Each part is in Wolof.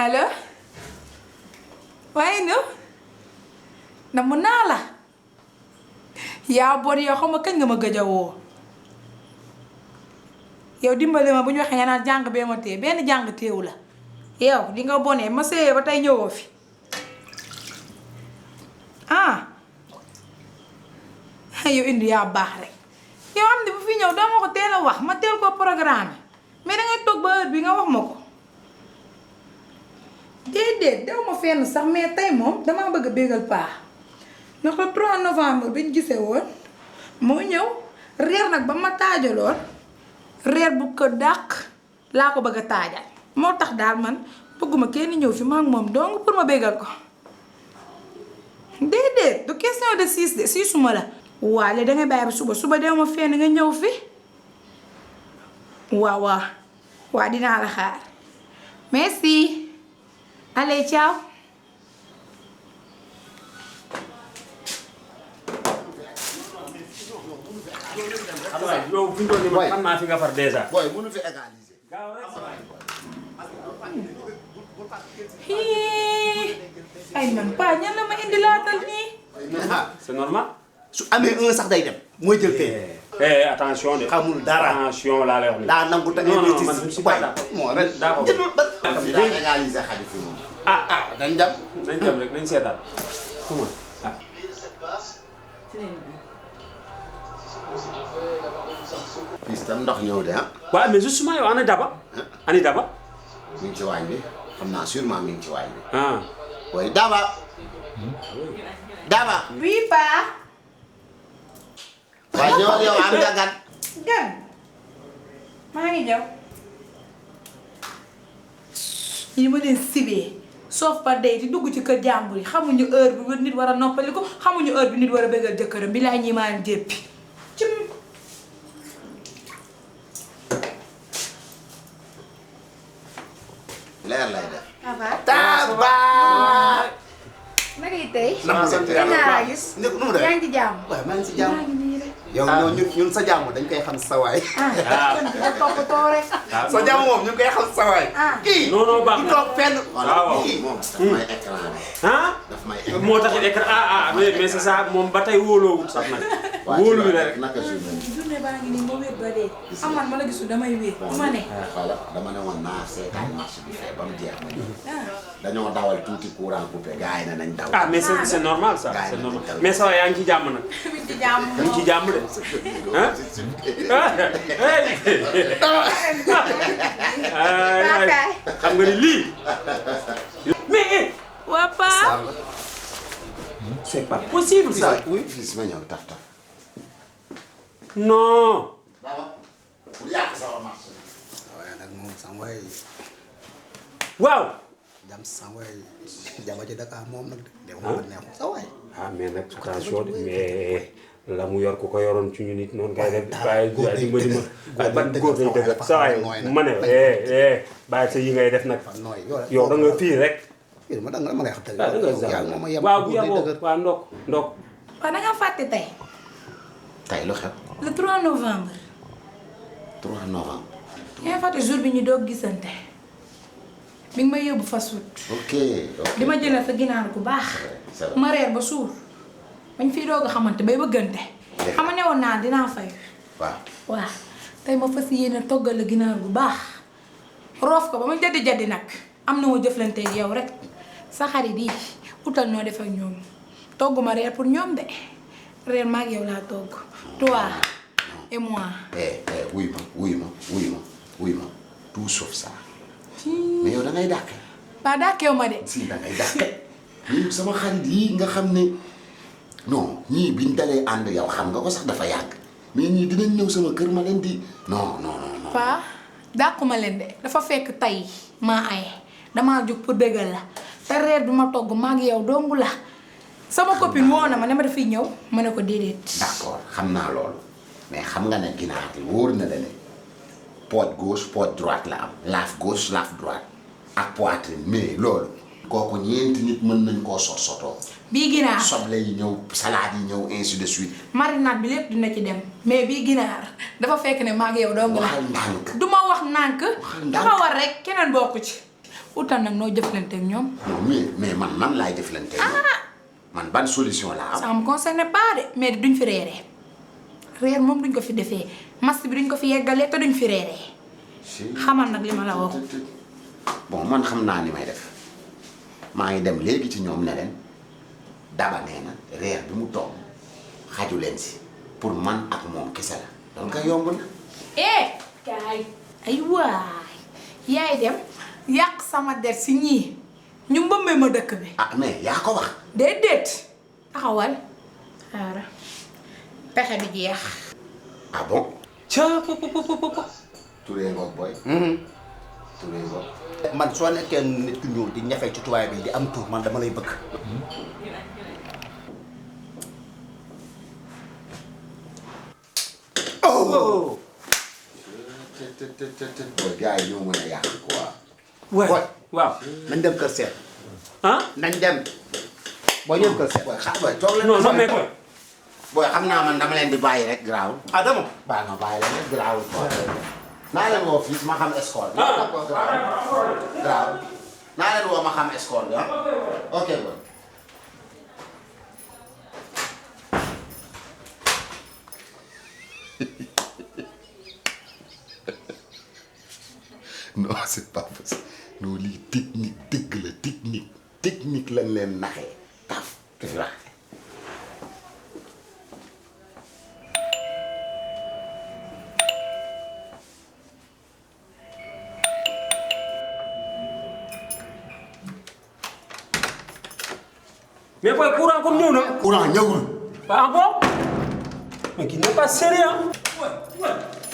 allo waaye no namm naa la yaa bon yow xam nga kañ nga ma gëj a woo yow dimbali ma bu ñu waxee nga naan jàng bee ma téye benn jàng téewu la yow di nga bonee ma séyee ba tey ñëwoo fi yow indi yaa baax rek yow am di bu fi ñëw doo ma ko teel a wax ma teel ko programme mais dangay toog ba heure bi nga wax ma ko déedéet dew ma fenn sax mais tey moom damaa bëgg a bégal paa ndax le 3 novembre bi ñu gisee woon moo ñëw reer nag ba ma taajaloon reer bu ko dàq laa ko bëgg a taajal moo tax daal man bëgguma kenn ñëw fi ma ak moom donc pour ma bégal ko déedéet du question de siis de siisuma la waale dangay bàyyi ba suba dew ma fenn nga ñëw fi waaw dinaa la xaar merci allez ciao. alors yow fi ñu doon nii man maa fi nga far déjà. booy mënu fi égaliser. ay man paa ñan la ma indi laatal nii. c'est normal. su amee un sax day dem mooy jël kay. attention de. xamul dara attention laa lay wax nii. daa nangu te non man je suis pas d'accord. moo ren d'accord daa égaliser xarit fi moom. dañ dem. nañ dem rek nañ seetaan. fii tam ndox ñëw de ah. waaw mais justement yow ana Daba. ani Daba. mi ngi ci waañ bi xam naa sûrement mi ngi ci waañ bi. ah. oui Daba. Daba. oui paa. waaye ñëwal yow am nga gan. gan maa ngi ñëw. yi ma leen sibee soof ba dey di dugg ci kër jàmbur yi xamuñu heure bi nit war a noppali ko xamuñu heure bi nit war a bëggal jëkkëram bi laa ñi maan jéppi cim. leer lay def. Daba. naka yi tey. naa gis. nu mu def yaa ngi ci jàmm. waaw maa ngi ci jàmm. maa ngi nii rek. yow ñun sa jàmm dañ koy xam sa waay. kon di nga toppatoo rek. sa jàmm moom ñu koy xam sa waay. kii non baax du toog fenn. waaw kii moom daf may écran rek. daf may écran moo tax écran mais c'est ça moom ba tey wóoloowul sax nag. wóolu bi la rek naka journée. journée baa ngi nii ma wéet ba dee. aman ma la gisul damay wéet du ma ne. voilà dama ne woon naa seetaan marché bi fee ba mu jeex ma ñëw. dañoo dawal tuuti courant coupé gars yi ne nañ daw. mais c'est normal ça c'est normal mais ça yaa ngi ci jàmm nag. mi ci jàmm yaa ngi ci jàmm de. xam nga ni lii. mais. waa paa. c'est pas possible ça. oui fii ma ñëw taf taf. non. pour yàq sama marché. waaye nag moom sama waay. waaw. jam sama waay jama ci Dakar moom nag de moom neexul sa waay. mais nag attention mais la mu yor ku ko yoroon ci ñu nit noonu kay def. waaye dimbali ma ban góor day dëgg saa waay ma ne bàyyi sa yi ngay def nag. yow da nga fii rek. ma da nga ma lay xam tey. waaw bu yaboo waaw ndok. waaw da nga fàtte tey. tey lu xew. le 3 novembre. 3 novembre. yaa ngi fàtte jour bi ñu doog gisante. bi nga may yóbbu fast food. ok. di ma jëlee sa ginaar gu baax. ma reer ba suur. bañ fii doog a xamante bay bëggante. xam nga ne woon naa dinaa fay. waaw tey ma fas yéene toggal la ginaar gu baax. roof ko ba ma jaddi nag am na ma jëflanteeg yow rek sa xarit yi utal noo def ak ñoom togg ma reer pour ñoom de reer ma ak yow laa togg toi et moi. wuy ma tout sauf ça. mais yow da ngay dàq. ba dàqeew ma de. si da ngay dàq. ñun sama xarit yi nga xam ne non ñii biñ dalee ànd yow xam nga ko sax dafa yàgg mais ñii dinañ ñëw sama kër ma leen di non. pa dàquma leen de dafa fekk tey maa aye damaa jóg pour dëggal la te reer bi ma togg maa ngi yow dongu la sama copine woo na ma ne ma dafay ñëw ma ne ko déedéet. d'accord xam naa loolu mais xam nga ne ginaar gi wóor na la ne pote gauche pote droite la am laaf gauche laaf droite ak poitrine mais loolu kooku ñeenti nit mën nañ koo sotoo. bii ginaar soble yi ñëw salade yi ñëw ainsi de suite. marinade bi lépp dina ci dem mais bii ginaar dafa fekk ne maa ngi yow dong la. waxal ndànk. du ma wax nànk. dafa war rek keneen bokku ci. utal nag noo jëflante ak ñoom. non mais man nan laay jëflante man ban solution laa am. ça me concerne pas de mais duñ fi reeree reer moom duñ ko fi defee mas bi duñ ko fi yeggalee te duñ fi reeree. xamal nag li ma la wax. bon man xam naa ni may def maa ngi dem léegi ci ñoom ne leen Daba nee na reer bi mu toog xaju leen si pour man ak moom kese la donc yomb na. kaay ay waay yaay dem yàq sama der si ñii ñu mbëmbee ma dëkk bi. ah mais yaa ko wax. déedéet taxawal xaaral pexe bi jeex. ah bon. caa Touré ngoog booy. Touré ngoog. man soo nekkee nit ku ñuul di ñafe ci tubaab bi di am tur man dama lay bëgg. oh. booy gars yi ñoo mën a yàq quoi. waaw. nañ dem kër seet. ah. nañ dem. booy ñëw kër seet. booy xam booy toog leen. non non mais booy xam naa man dama leen di bàyyi rek garaawul. ah dama. baax na bàyyi leen rek garaawul quoi. naa leen woo fii ma xam escort bi. garaawul naa leen woo ma xam escort bi ah. ok booy. non c'est pas possible non lii technique dëgg la technique lañ leen naxee taf te fi wax. mais booy courant comme ñëw na. courant ñëwul. ah bon. mais qui n'est pas sérieux.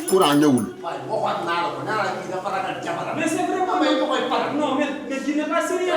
courant ñëwul. waaye waxoon naa la ko nee naa la kii dafa ragal jabaram. mais c'est vraiment. non mais qui n'est pas sérieux.